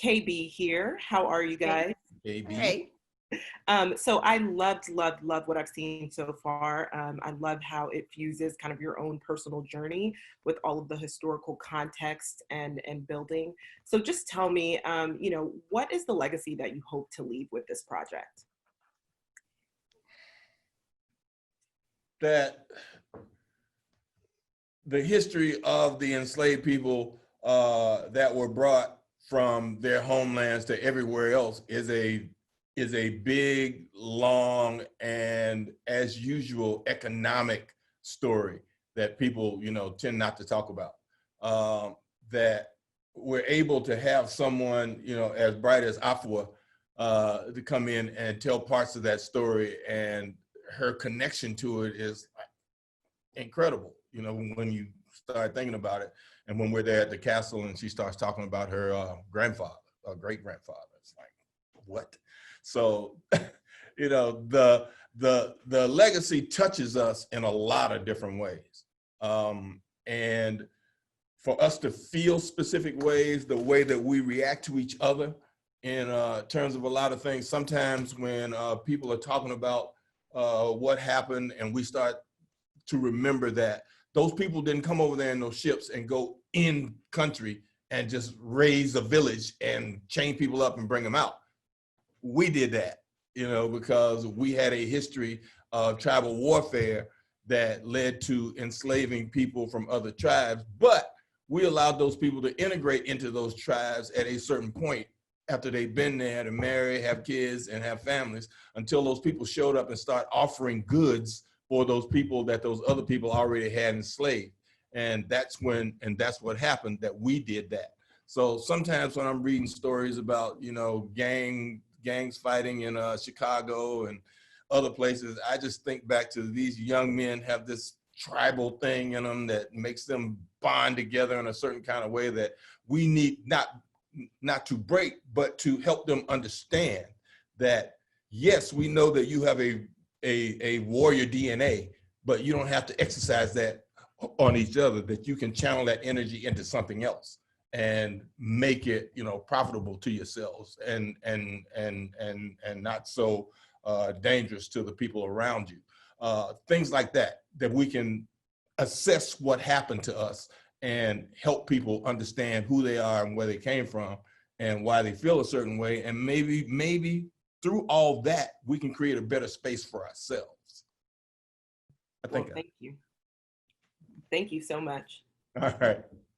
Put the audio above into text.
KB here. How are you guys? KB. Hey. So I loved what I've seen so far. I love how it fuses kind of your own personal journey with all of the historical context and building. So just tell me, what is the legacy that you hope to leave with this project? That the history of the enslaved people that were brought from their homelands to everywhere else is a big, long, and as usual, economic story that people, tend not to talk about. That we're able to have someone, as bright as Afua to come in and tell parts of that story, and her connection to it is incredible, when you start thinking about it. And when we're there at the castle and she starts talking about her grandfather, or great-grandfather, it's like, what? So, the legacy touches us in a lot of different ways. And for us to feel specific ways, the way that we react to each other in terms of a lot of things, sometimes when people are talking about what happened and we start to remember that those people didn't come over there in those ships and go in country and just raise a village and chain people up and bring them out. We did that, because we had a history of tribal warfare that led to enslaving people from other tribes, but we allowed those people to integrate into those tribes at a certain point after they've been there to marry, have kids, and have families, until those people showed up and start offering goods for those people that those other people already had enslaved. And that's what happened, that we did that. So sometimes when I'm reading stories about, gangs fighting in Chicago and other places, I just think back to these young men have this tribal thing in them that makes them bond together in a certain kind of way that we need not to break, but to help them understand that, yes, we know that you have a warrior DNA, but you don't have to exercise that on each other, that you can channel that energy into something else and make it, profitable to yourselves and not so dangerous to the people around you. Things like that we can assess what happened to us and help people understand who they are and where they came from and why they feel a certain way. And maybe through all that, we can create a better space for ourselves. Thank you. Thank you so much. All right.